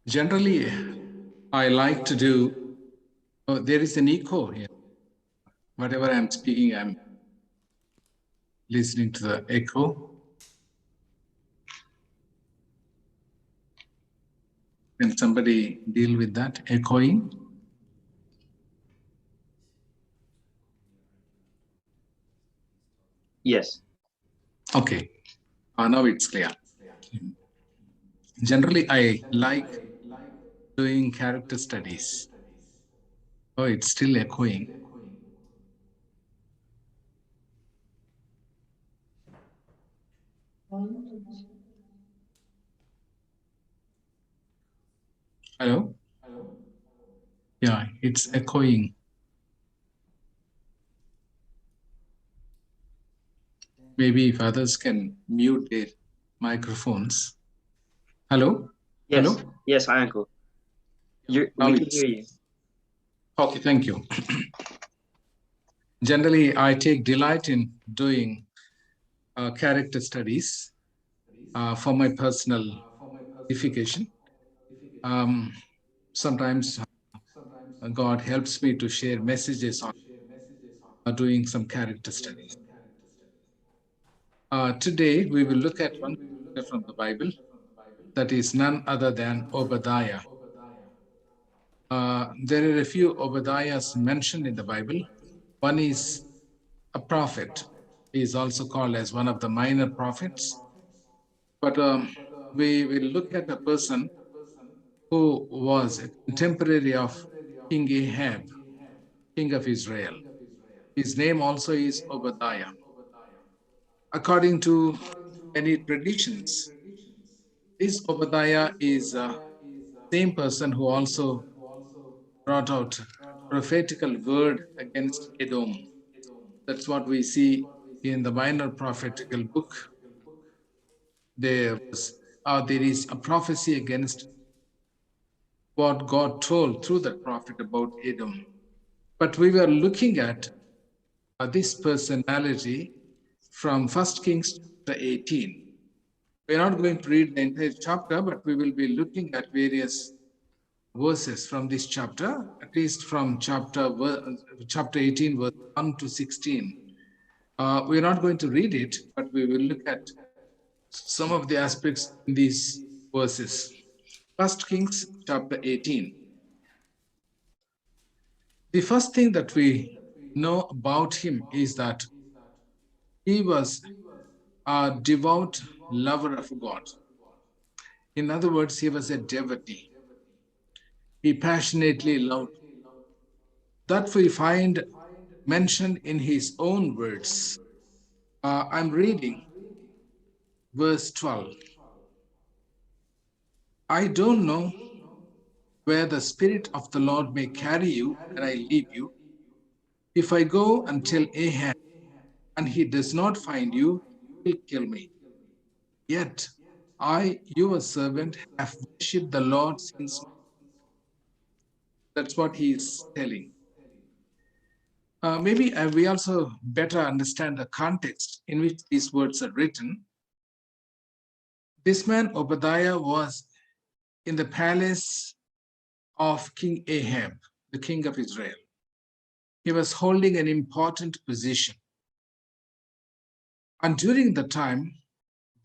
Generally, I like to do, oh, there is an echo here. Whatever I'm speaking, I'm listening to the echo. Can somebody deal with that echoing? Yes. Okay, now it's clear. Generally, I like doing character studies. Oh, it's still echoing. Hello? Yeah, it's echoing. Maybe if others can mute their microphones. Hello? Yes. Hello? Yes, uncle. Now We can it's hear you. okay. Thank you. Generally, I take delight in doing character studies for my personal edification. Sometimes God helps me to share messages on doing some character studies. Today, we will look at one chapter from the Bible that is none other than Obadiah. There are a few Obadiahs mentioned in the Bible. One is a prophet. He is also called as one of the minor prophets. But we will look at a person who was a contemporary of King Ahab, king of Israel. His name also is Obadiah. According to many traditions, this Obadiah is the same person who also brought out prophetical word against Edom. That's what we see in the minor prophetical book. There is a prophecy against what God told through the prophet about Edom. But we were looking at this personality from 1 Kings chapter 18. We're not going to read the entire chapter, but we will be looking at various verses from this chapter, at least from chapter 18, verse 1 to 16. We're not going to read it, but we will look at some of the aspects in these verses. 1 Kings chapter 18. The first thing that we know about him is that he was a devout lover of God. In other words, he was a devotee. He passionately loved. That we find mentioned in his own words. I'm reading verse 12. I don't know where the Spirit of the Lord may carry you when I leave you. If I go and tell Ahab and he does not find you, he will kill me. Yet I, your servant, have worshipped the Lord since. That's what he is telling. Maybe we also better understand the context in which these words are written. This man, Obadiah, was in the palace of King Ahab, the king of Israel. He was holding an important position. And during the time,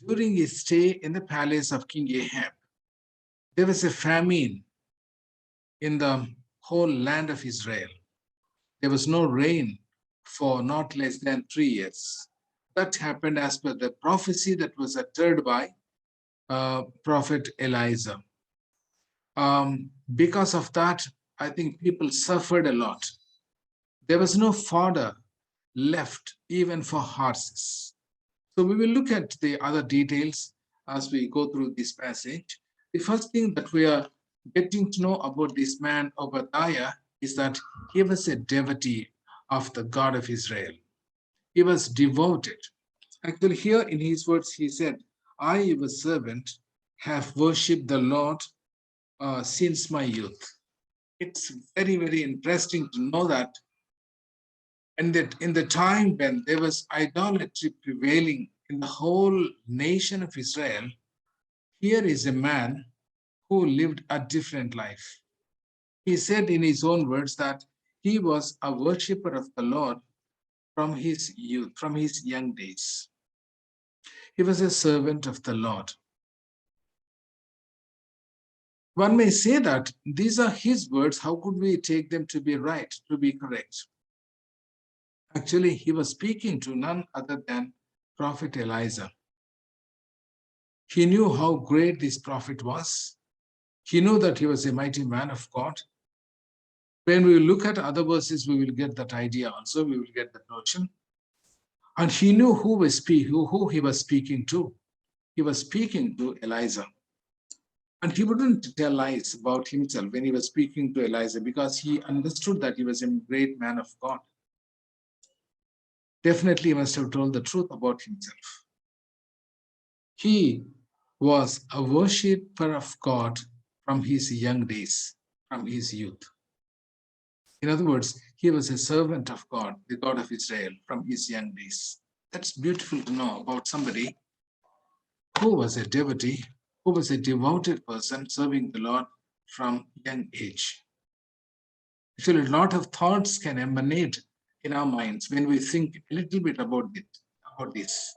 during his stay in the palace of King Ahab, there was a famine in the whole land of Israel. There was no rain for not less than 3 years. That happened as per the prophecy that was uttered by Prophet Elijah. Because of that, I think people suffered a lot. There was no fodder left even for horses. So we will look at the other details as we go through this passage. The first thing that we are getting to know about this man Obadiah is that he was a devotee of the God of Israel. He was devoted. Actually, here in his words, he said, I, your servant, have worshipped the Lord since my youth. It's very, very interesting to know that. And that in the time when there was idolatry prevailing in the whole nation of Israel, here is a man who lived a different life. He said in his own words that he was a worshipper of the Lord from his youth, from his young days. He was a servant of the Lord. One may say that these are his words. How could we take them to be right, to be correct? Actually, he was speaking to none other than Prophet Elijah. He knew how great this prophet was. He knew that he was a mighty man of God. When we look at other verses, we will get that idea also. We will get that notion. And he knew who he was speaking to. He was speaking to Elijah. And he wouldn't tell lies about himself when he was speaking to Elijah because he understood that he was a great man of God. Definitely, he must have told the truth about himself. He was a worshipper of God from his young days, from his youth. In other words, he was a servant of God, the God of Israel, from his young days. That's beautiful to know about somebody who was a devotee, who was a devoted person serving the Lord from young age. Actually, a lot of thoughts can emanate in our minds when we think a little bit about this.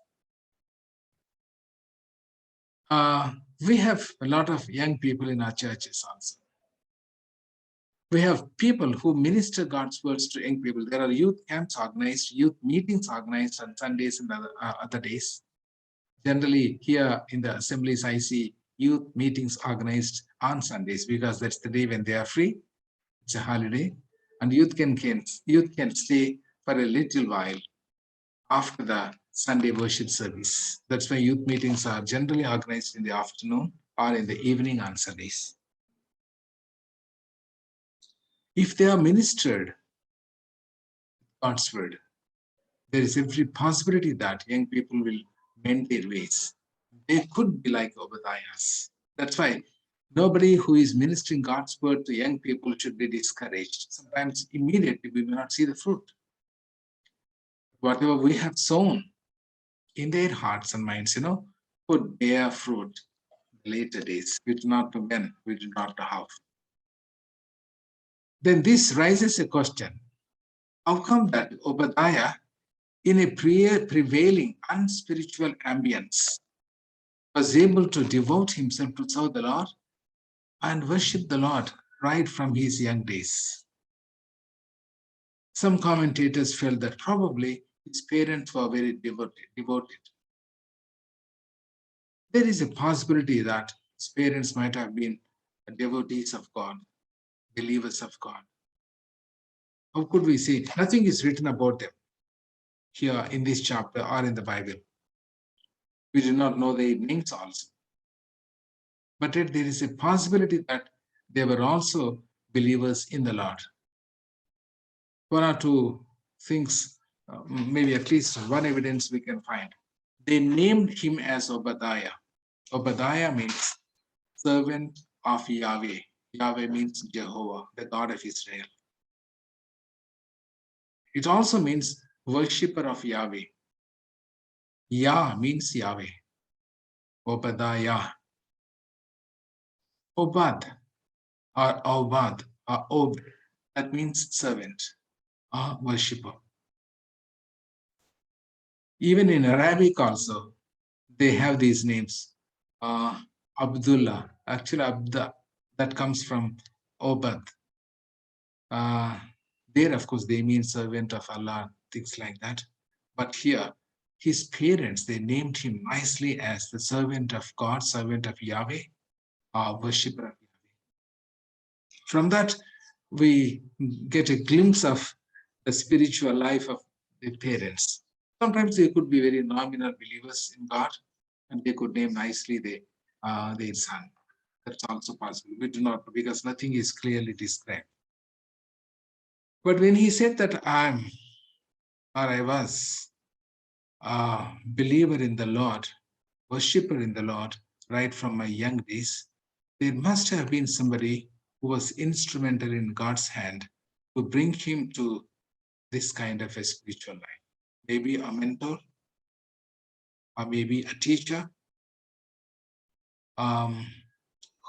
We have a lot of young people in our churches also. We have people who minister God's words to young people. There are youth camps organized, youth meetings organized on Sundays and other days. Generally, here in the assemblies, I see youth meetings organized on Sundays because that's the day when they are free. It's a holiday, and youth can stay for a little while after the Sunday worship service. That's why youth meetings are generally organized in the afternoon or in the evening on Sundays. If they are ministered God's word, there is every possibility that young people will mend their ways. They could be like Obadiahs. That's why nobody who is ministering God's word to young people should be discouraged. Sometimes immediately we may not see the fruit. Whatever we have sown in their hearts and minds, would bear fruit in later days. We do not know when, we do not know how. Then this raises a question. How come that Obadiah, in a prevailing unspiritual ambience, was able to devote himself to serve the Lord and worship the Lord right from his young days? Some commentators felt that probably his parents were very devoted. There is a possibility that his parents might have been devotees of God, believers of God. How could we say? Nothing is written about them here in this chapter or in the Bible. We do not know their names also. But yet there is a possibility that they were also believers in the Lord. One or two things, maybe at least one evidence we can find. They named him as Obadiah. Obadiah means servant of Yahweh. Yahweh means Jehovah, the God of Israel. It also means worshipper of Yahweh. Yah means Yahweh. Obadiah. Obad or Obad or Ob, that means servant or worshipper. Even in Arabic also, they have these names. Abdullah, actually Abda, that comes from Obad. There, of course, they mean servant of Allah, things like that. But here, his parents, they named him nicely as the servant of God, servant of Yahweh, worshipper of Yahweh. From that, we get a glimpse of the spiritual life of the parents. Sometimes they could be very nominal believers in God, and they could name nicely their son. That's also possible. We do not know because nothing is clearly described. But when he said that I was a believer in the Lord, worshipper in the Lord, right from my young days, there must have been somebody who was instrumental in God's hand to bring him to this kind of a spiritual life. Maybe a mentor, or maybe a teacher,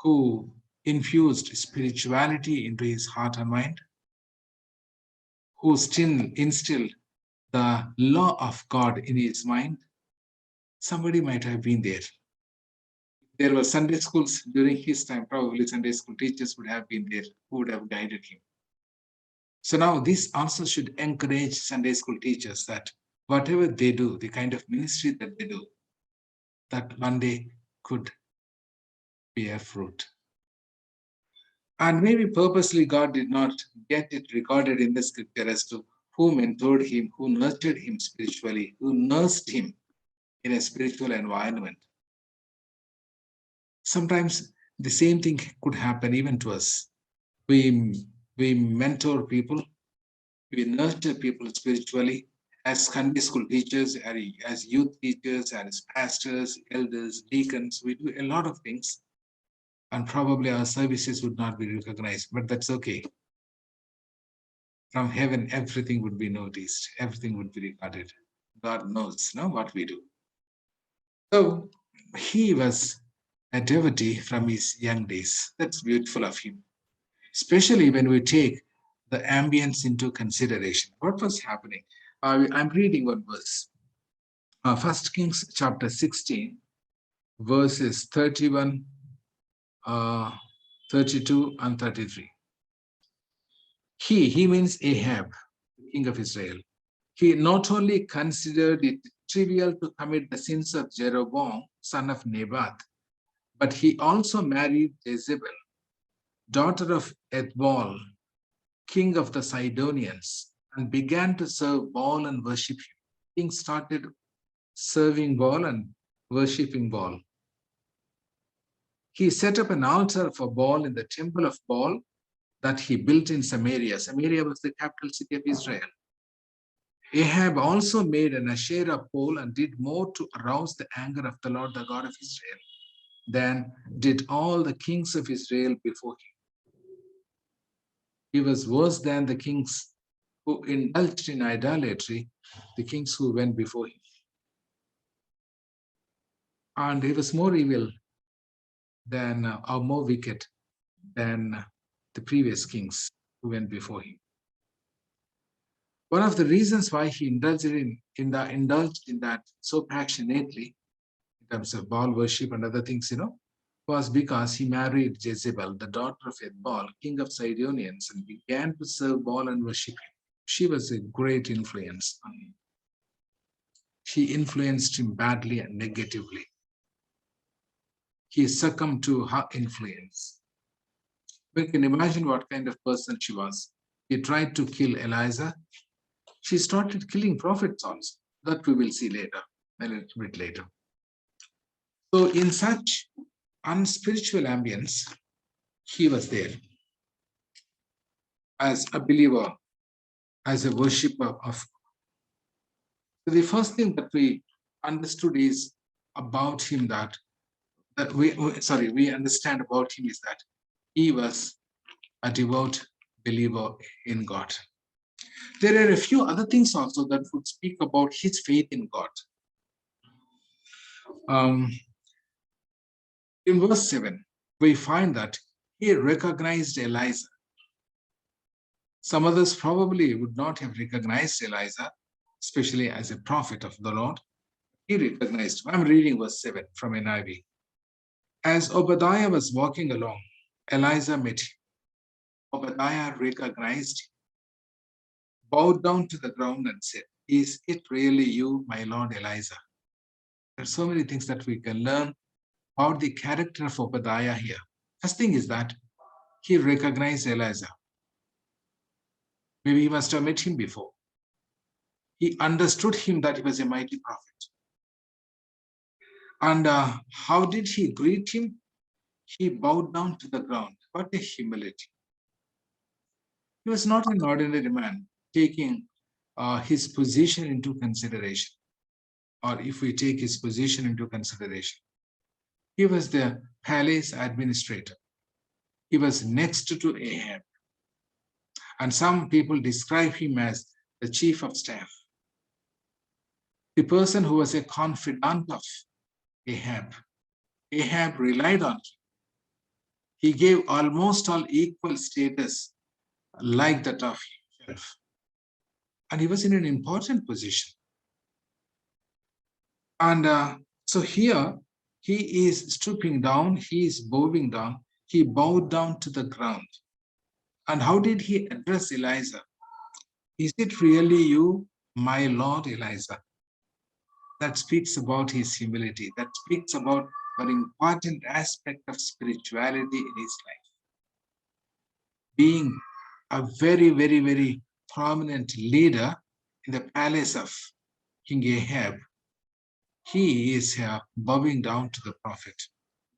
who infused spirituality into his heart and mind, who still instilled the law of God in his mind. Somebody might have been there. There were Sunday schools during his time, probably Sunday school teachers would have been there who would have guided him. So now this also should encourage Sunday school teachers that whatever they do, the kind of ministry that they do, that one day could bear fruit. And maybe purposely God did not get it recorded in the scripture as to who mentored him, who nurtured him spiritually, who nursed him in a spiritual environment. Sometimes the same thing could happen even to us. We mentor people, we nurture people spiritually as Sunday school teachers, as youth teachers, as pastors, elders, deacons. We do a lot of things, and probably our services would not be recognized, but that's okay. From heaven, everything would be noticed, everything would be recorded. God knows what we do. So he was a devotee from his young days. That's beautiful of him, especially when we take the ambience into consideration. What was happening? I'm reading one verse. 1 Kings chapter 16, verses 31, 32, and 33. He means Ahab, the king of Israel. He not only considered it trivial to commit the sins of Jeroboam, son of Nebat, but he also married Jezebel, daughter of Ethbaal, king of the Sidonians, and began to serve Baal and worship him. King started serving Baal and worshipping Baal. He set up an altar for Baal in the temple of Baal that he built in Samaria. Samaria was the capital city of Israel. Ahab also made an Asherah pole and did more to arouse the anger of the Lord, the God of Israel, than did all the kings of Israel before him. He was worse than the kings who indulged in idolatry, the kings who went before him. And he was more evil than, or more wicked than the previous kings who went before him. One of the reasons why he indulged in that so passionately, in terms of Baal worship and other things, was because he married Jezebel, the daughter of Ethbaal, king of Sidonians, and began to serve Baal and worship him. She was a great influence on him. She influenced him badly and negatively. He succumbed to her influence. We can imagine what kind of person she was. He tried to kill Eliza. She started killing prophets also. That we will see later, a little bit later. So in such unspiritual ambience, he was there as a believer, as a worshipper of. So the first thing that we understood is about him that we understand about him is that he was a devout believer in God. There are a few other things also that would speak about his faith in God. In verse 7, we find that he recognized Eliza. Some others probably would not have recognized Eliza, especially as a prophet of the Lord. He recognized him. I'm reading verse 7 from NIV. As Obadiah was walking along, Eliza met him. Obadiah recognized him, bowed down to the ground and said, "Is it really you, my Lord Eliza?" There are so many things that we can learn about the character of Obadiah here. First thing is that he recognized Eliza. Maybe he must have met him before. He understood him that he was a mighty prophet. And how did he greet him? He bowed down to the ground. What a humility. He was not an ordinary man taking his position into consideration. Or if we take his position into consideration, he was the palace administrator. He was next to Ahab. And some people describe him as the chief of staff, the person who was a confidant of Ahab. Ahab relied on him. He gave almost all equal status like that of himself. And he was in an important position. And so here he is stooping down, he is bowing down, he bowed down to the ground. And how did he address Elijah? Is it really you, my Lord Elijah? That speaks about his humility, that speaks about an important aspect of spirituality in his life. Being a very, very, very prominent leader in the palace of King Ahab, he is bowing down to the prophet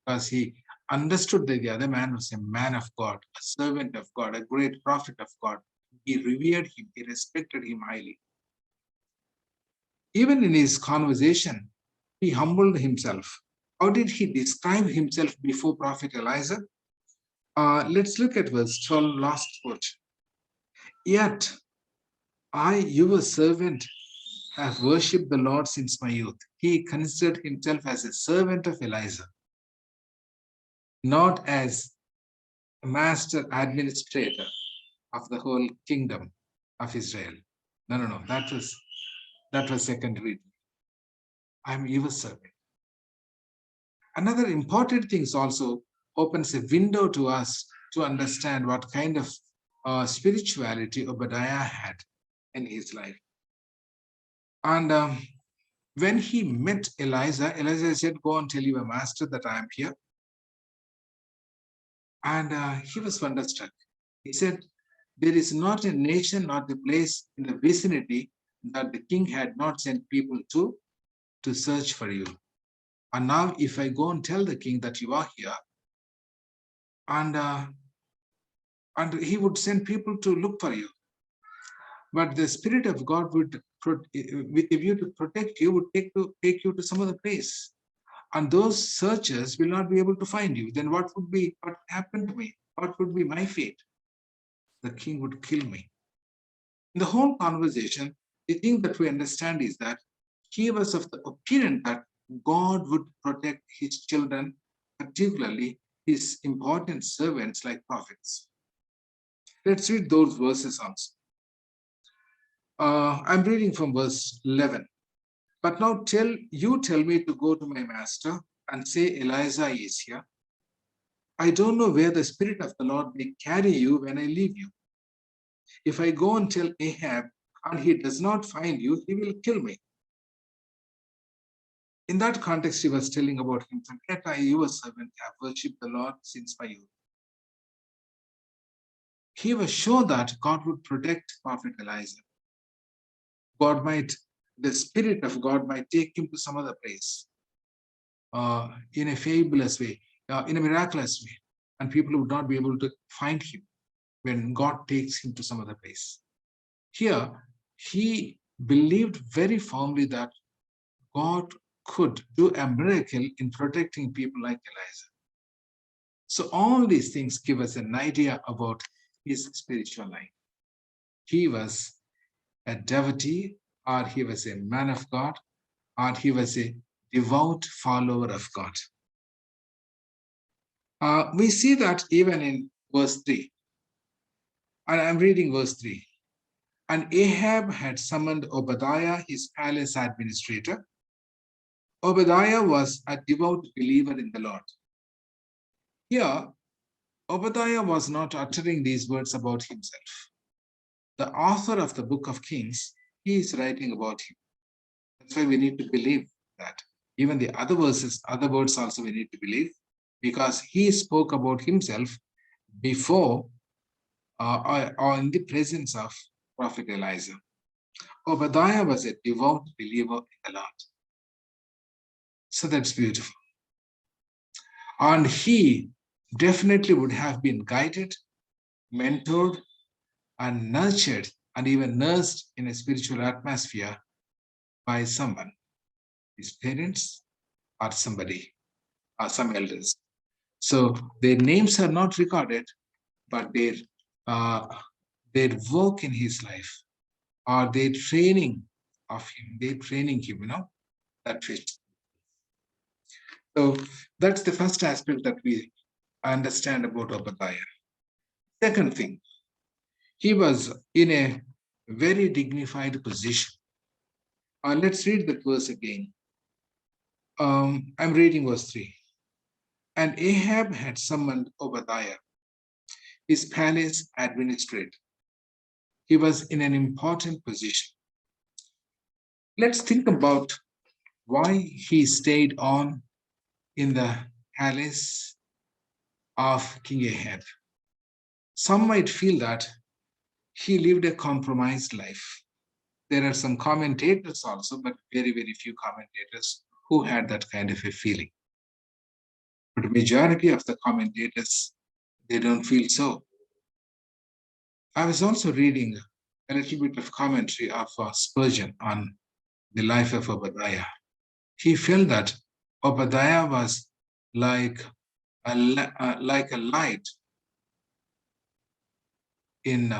because he understood that the other man was a man of God, a servant of God, a great prophet of God. He revered him, he respected him highly. Even in his conversation, he humbled himself. How did he describe himself before Prophet Elijah? Let's look at verse 12, last quote. Yet I, your servant, have worshipped the Lord since my youth. He considered himself as a servant of Elijah, not as a master administrator of the whole kingdom of Israel. No. That was secondary. I'm your servant. Another important thing also opens a window to us to understand what kind of spirituality Obadiah had in his life. And when he met Elijah, Elijah said, go and tell your master that I am here. And he was wonderstruck. He said, there is not a nation, not a place in the vicinity that the king had not sent people to search for you. And now if I go and tell the king that you are here, and he would send people to look for you. But the Spirit of God would, with a view to protect you, would take you to some other place. And those searchers will not be able to find you. Then what happened to me? What would be my fate? The king would kill me. In the whole conversation, the thing that we understand is that he was of the opinion that God would protect his children, particularly his important servants like prophets. Let's read those verses also. I'm reading from verse 11. But now tell me to go to my master and say Elijah is here. I don't know where the Spirit of the Lord may carry you when I leave you. If I go and tell Ahab and he does not find you, he will kill me. In that context, he was telling about himself, yet I, your servant, have worshipped the Lord since my youth. He was sure that God would protect Prophet Elijah. The Spirit of God might take him to some other place in a fabulous way, in a miraculous way, and people would not be able to find him when God takes him to some other place. Here, he believed very firmly that God could do a miracle in protecting people like Elijah. So all these things give us an idea about his spiritual life. He was a devotee, or he was a man of God, or he was a devout follower of God. We see that even in verse 3. And I'm reading verse 3. And Ahab had summoned Obadiah, his palace administrator. Obadiah was a devout believer in the Lord. Here, Obadiah was not uttering these words about himself. The author of the book of Kings, he is writing about him. That's why we need to believe that. Even the other words also we need to believe, because he spoke about himself before or in the presence of Prophet Elijah. Obadiah was a devout believer in the Lord. So that's beautiful. And he definitely would have been guided, mentored, and nurtured, and even nursed in a spiritual atmosphere by someone, his parents or somebody, or some elders. So their names are not recorded, but their work in his life, or their training of him, that fit. So that's the first aspect that we understand about Obadiah. Second thing, he was in a very dignified position. Let's read the verse again. I'm reading verse 3. And Ahab had summoned Obadiah, his palace administrator. He was in an important position. Let's think about why he stayed on in the palace of King Ahab. Some might feel that he lived a compromised life. There are some commentators also, but very, very few commentators who had that kind of a feeling. But majority of the commentators, they don't feel so. I was also reading a little bit of commentary of Spurgeon on the life of Obadiah. He felt that Obadiah was like like a light in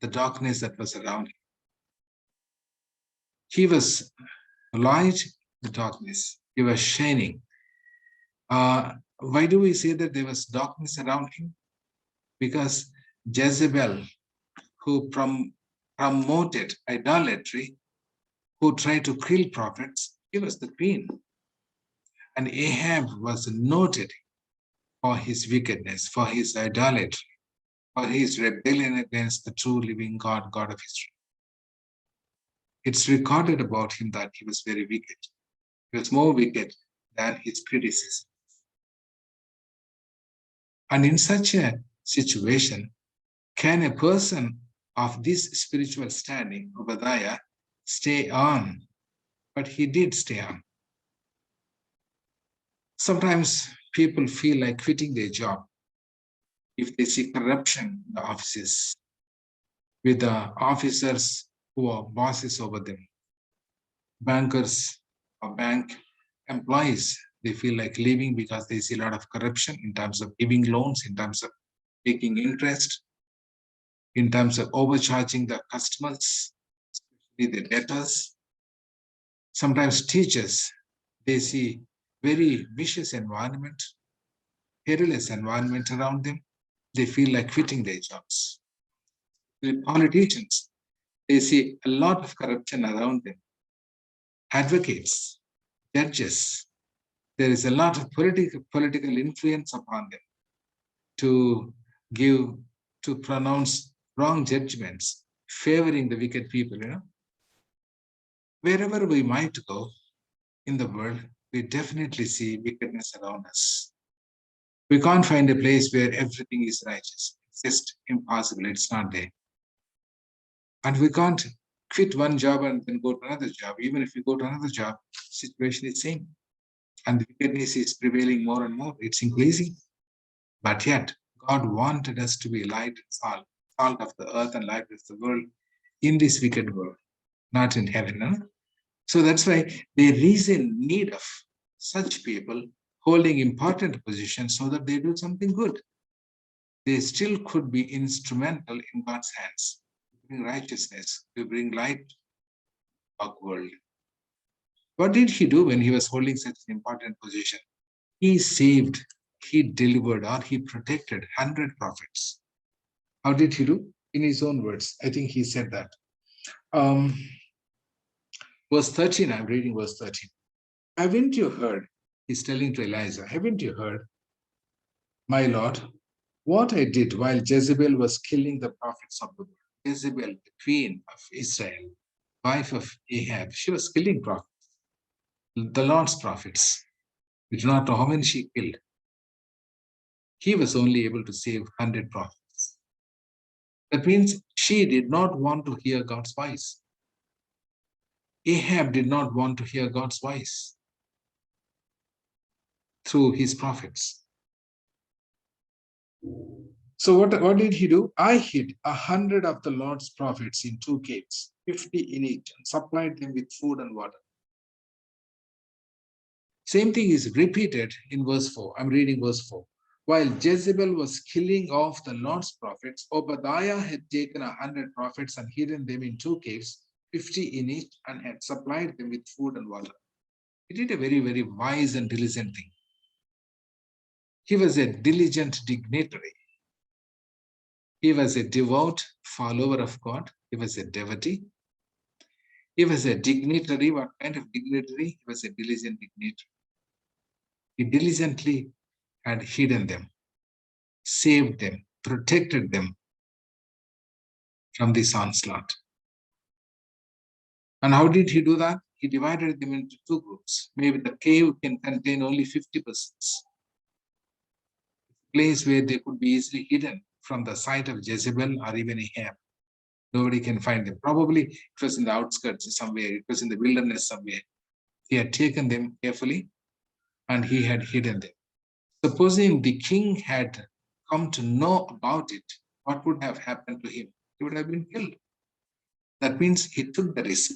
the darkness that was around him. He was light in the darkness. He was shining. Why do we say that there was darkness around him? Because Jezebel, who promoted idolatry, who tried to kill prophets, he was the queen. And Ahab was noted for his wickedness, for his idolatry, for his rebellion against the true living God, God of Israel. It's recorded about him that he was very wicked. He was more wicked than his predecessor. And in such a situation, can a person of this spiritual standing, Obadiah, stay on? But he did stay on. Sometimes people feel like quitting their job if they see corruption in the offices with the officers who are bosses over them. Bankers or bank employees, they feel like leaving because they see a lot of corruption in terms of giving loans, in terms of taking interest, in terms of overcharging the customers, especially the debtors. Sometimes teachers, they see very vicious environment, perilous environment around them. They feel like quitting their jobs. The politicians, they see a lot of corruption around them. Advocates, judges, there is a lot of political influence upon them to give, to pronounce wrong judgments, favoring the wicked people, Wherever we might go in the world, we definitely see wickedness around us. We can't find a place where everything is righteous. It's just impossible. It's not there. And we can't quit one job and then go to another job. Even if you go to another job, situation is same. And the wickedness is prevailing more and more. It's increasing. But yet, God wanted us to be light and salt of the earth and light of the world in this wicked world, not in heaven. No? So that's why there is a need of such people holding important positions so that they do something good. They still could be instrumental in God's hands to bring righteousness, to bring light to our world. What did he do when he was holding such an important position? He saved, he delivered, or he protected 100 prophets. How did he do? In his own words, I think he said that. Verse 13, I'm reading verse 13. Haven't you heard? He's telling to Elijah, haven't you heard, my Lord, what I did while Jezebel was killing the prophets of the world? Jezebel, the queen of Israel, wife of Ahab, she was killing prophets, the Lord's prophets. We do not know how many she killed. He was only able to save 100 prophets. That means she did not want to hear God's voice. Ahab did not want to hear God's voice through his prophets. So what did he do? I hid 100 of the Lord's prophets in 2 caves, 50 in each, and supplied them with food and water. Same thing is repeated in verse 4. I'm reading verse 4. While Jezebel was killing off the Lord's prophets, Obadiah had taken 100 prophets and hidden them in 2 caves, 50 in each, and had supplied them with food and water. He did a very, very wise and diligent thing. He was a diligent dignitary. He was a devout follower of God. He was a devotee. He was a dignitary. What kind of dignitary? He was a diligent dignitary. He diligently had hidden them, saved them, protected them from this onslaught. And how did he do that? He divided them into two groups. Maybe the cave can contain only 50 persons, place where they could be easily hidden from the sight of Jezebel or even Ahab. Nobody can find them. Probably it was in the outskirts somewhere, it was in the wilderness somewhere. He had taken them carefully and he had hidden them. Supposing the king had come to know about it, what would have happened to him? He would have been killed. That means he took the risk.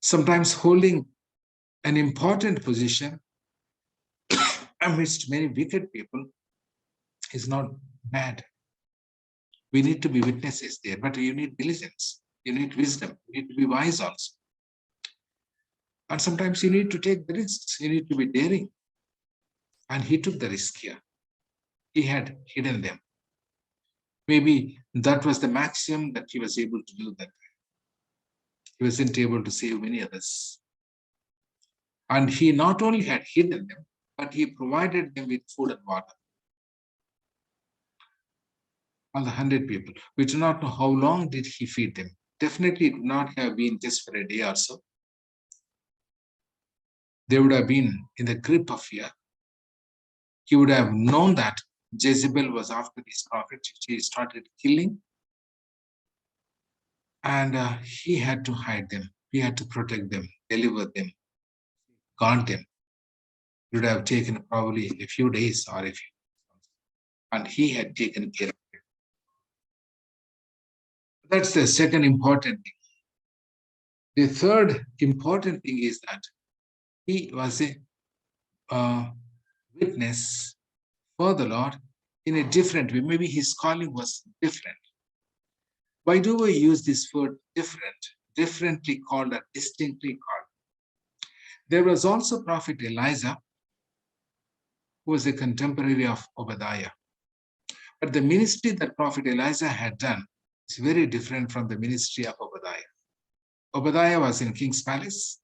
Sometimes holding an important position amidst many wicked people is not bad. We need to be witnesses there, but you need diligence, you need wisdom, you need to be wise also. And sometimes you need to take the risks, you need to be daring. And he took the risk here. He had hidden them. Maybe that was the maximum that he was able to do that. He wasn't able to save many others. And he not only had hidden them, but he provided them with food and water. All the 100 people. We do not know how long did he feed them. Definitely it would not have been just for a day or so. They would have been in the grip of fear. He would have known that Jezebel was after these prophets. She started killing. And he had to hide them. He had to protect them, deliver them, guard them. It would have taken probably a few days or a few months. And he had taken care of it. That's the second important thing. The third important thing is that he was a witness for the Lord in a different way. Maybe his calling was different. Why do we use this word different? Differently called or distinctly called. There was also Prophet Elijah, who was a contemporary of Obadiah. But the ministry that Prophet Elijah had done is very different from the ministry of Obadiah. Obadiah was in King's palace.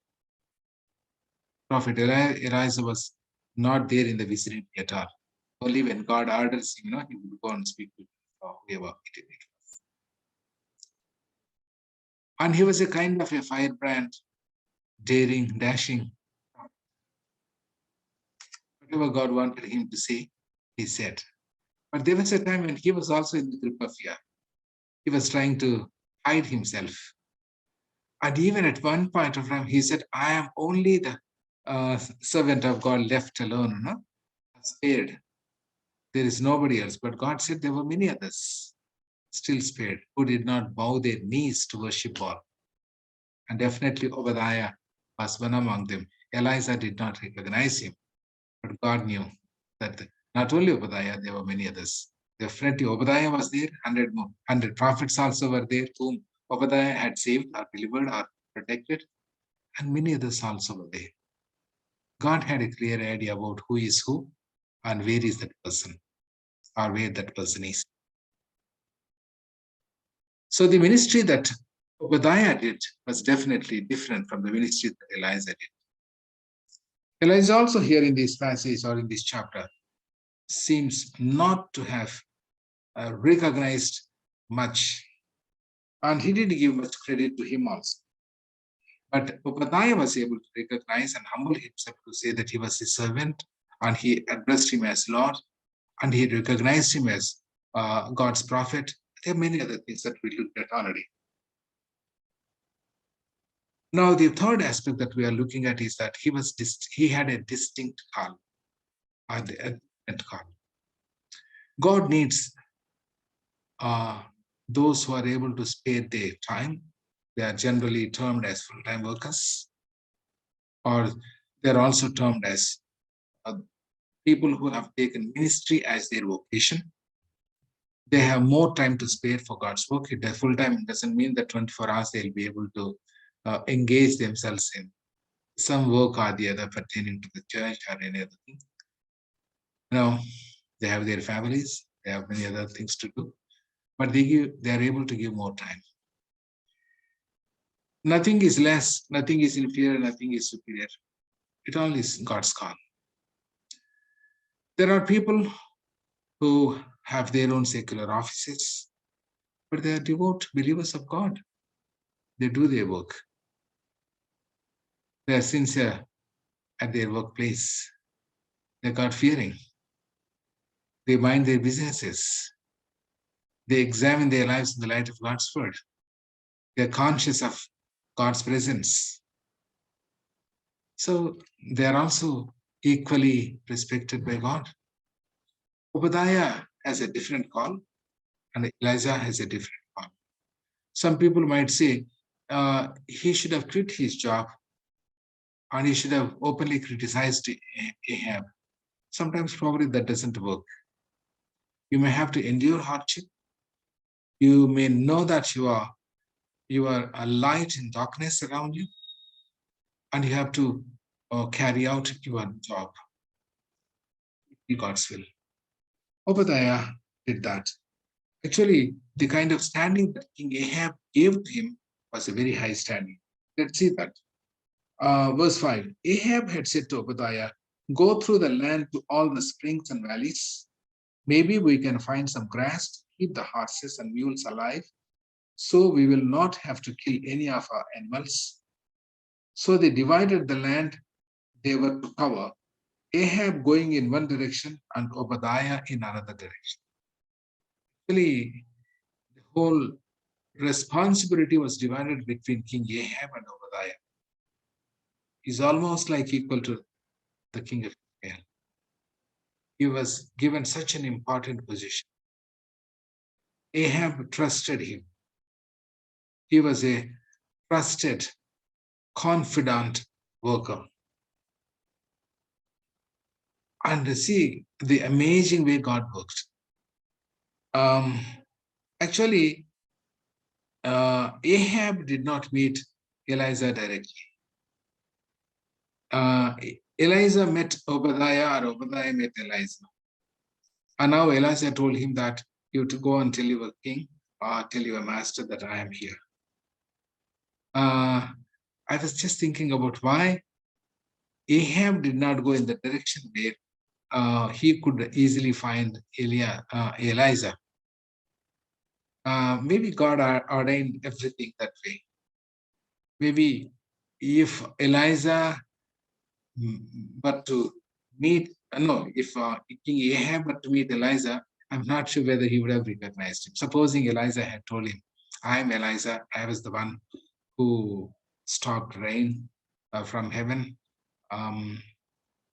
Prophet Elijah was not there in the vicinity at all. Only when God orders him, he would go and speak to whoever it was. And he was a kind of a firebrand, daring, dashing. Whatever God wanted him to say, he said. But there was a time when he was also in the grip of fear. He was trying to hide himself. And even at one point of time, he said, I am only the servant of God left alone, spared. There is nobody else. But God said there were many others still spared who did not bow their knees to worship God. And definitely Obadiah was one among them. Elijah did not recognize him, but God knew that not only Obadiah, there were many others. Definitely Obadiah was there, 100 prophets also were there, whom Obadiah had saved or delivered or protected, and many others also were there. God had a clear idea about who is who and where is that person or where that person is. So the ministry that Obadiah did was definitely different from the ministry that Elijah did. Elijah also here in this passage or in this chapter seems not to have recognized much, and he didn't give much credit to him also. But Obadiah was able to recognize and humble himself to say that he was his servant, and he addressed him as Lord, and he recognized him as God's prophet. There are many other things that we looked at already. Now, the third aspect that we are looking at is that he had a distinct call, a different call. God needs those who are able to spare their time. They are generally termed as full-time workers, or they're also termed as people who have taken ministry as their vocation. They have more time to spare for God's work. Full-time doesn't mean that 24 hours they'll be able to engage themselves in some work or the other pertaining to the church or any other thing. You know, they have their families, they have many other things to do, but they are able to give more time. Nothing is less, nothing is inferior, nothing is superior. It all is God's call. There are people who have their own secular offices, but they are devout believers of God. They do their work. They are sincere at their workplace. They're God fearing. They mind their businesses. They examine their lives in the light of God's word. They're conscious of God's presence. So they are also equally respected by God. Obadiah has a different call, and Elijah has a different call. Some people might say he should have quit his job and he should have openly criticized Ahab. Sometimes probably that doesn't work. You may have to endure hardship. You may know that you are a light in darkness around you, and you have to carry out your job in God's will. Obadiah did that. Actually, the kind of standing that King Ahab gave to him was a very high standing. Let's see that. Verse 5 Ahab had said to Obadiah, "Go through the land to all the springs and valleys. Maybe we can find some grass to keep the horses and mules alive, so we will not have to kill any of our animals." So they divided the land they were to cover, Ahab going in one direction and Obadiah in another direction. Actually, the whole responsibility was divided between King Ahab and Obadiah. He's almost like equal to the king of Israel. He was given such an important position. Ahab trusted him. He was a trusted, confident worker. And see the amazing way God worked. Um, actually, Ahab did not meet Elijah directly. Elijah met Obadiah, or Obadiah met Elijah. And now Elijah told him that you have to go and tell your king or tell your master that I am here. I was just thinking about why Ahab did not go in the direction where he could easily find Elijah. Maybe God ordained everything that way. Maybe if Elijah but to meet, no, if King Ahab but to meet Elijah, I'm not sure whether he would have recognized him. Supposing Elijah had told him, I am Elijah, I was the one who stopped rain from heaven,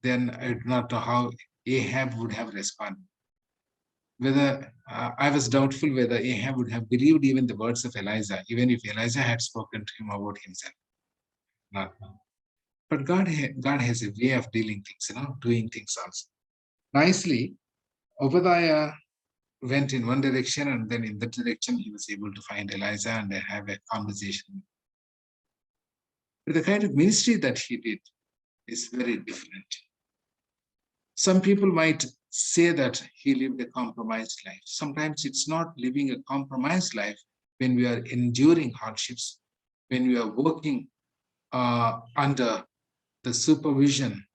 then I do not know how Ahab would have responded. Whether I was doubtful whether Ahab would have believed even the words of Elijah, even if Elijah had spoken to him about himself. Not now. But God has a way of dealing things, doing things also. Nicely, Obadiah went in one direction, and then in that direction, he was able to find Elijah and have a conversation. But the kind of ministry that he did is very different. Some people might say that he lived a compromised life. Sometimes it's not living a compromised life when we are enduring hardships, when we are working under the supervision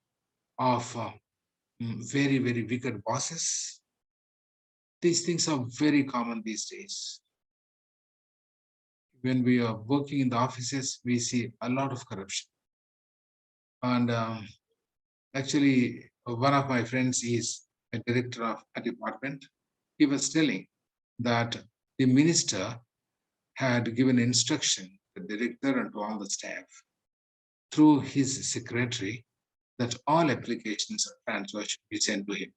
of very, very wicked bosses. These things are very common these days. When we are working in the offices, we see a lot of corruption. And actually, one of my friends is a director of a department. He was telling that the minister had given instruction to the director and to all the staff through his secretary that all applications of transfer should be sent to him.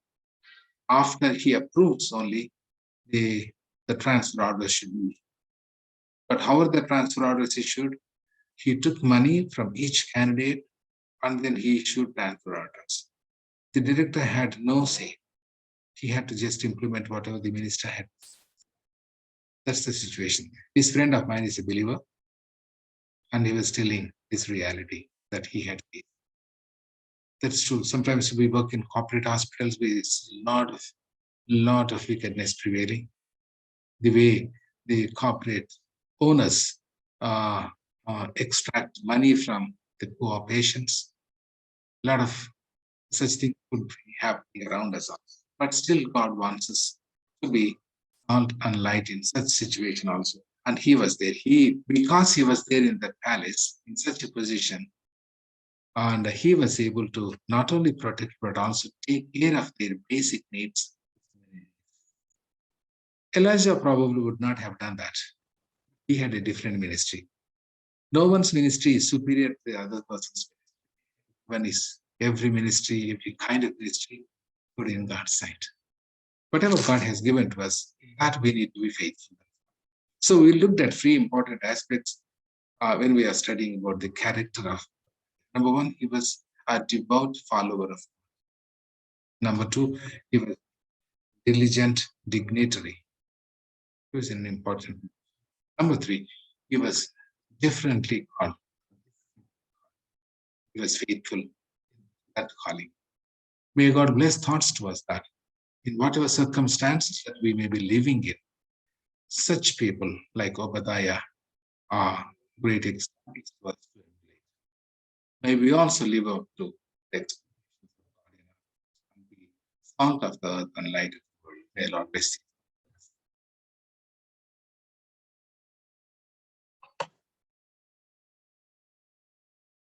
After he approves only, the transfer order should be. But however the transfer order is issued, he took money from each candidate and then he issued transfer orders. The director had no say. He had to just implement whatever the minister had. That's the situation. This friend of mine is a believer, and he was telling this reality that he had faced. That's true. Sometimes we work in corporate hospitals with lot of wickedness prevailing. The way the corporate owners uh, extract money from the poor patients. A lot of such things could be happening around us. But still, God wants us to be salt and light in such situation also. And he was there. Because he was there in the palace in such a position, and he was able to not only protect but also take care of their basic needs. Elijah probably would not have done that. He had a different ministry. No one's ministry is superior to the other person's. One is every ministry, every kind of ministry, put in God's sight. Whatever God has given to us, that we need to be faithful. So we looked at three important aspects when we are studying about the character of. Number one, he was a devout follower of. Number two, he was diligent dignitary. He was an important. Number three, he was differently called. He was faithful in that calling. May God bless thoughts to us that in whatever circumstances that we may be living in, such people like Obadiah are great examples to us to emulate. May we also live up to the expectations of God in our life and be salt of the earth and light of the world. May Lord bless you.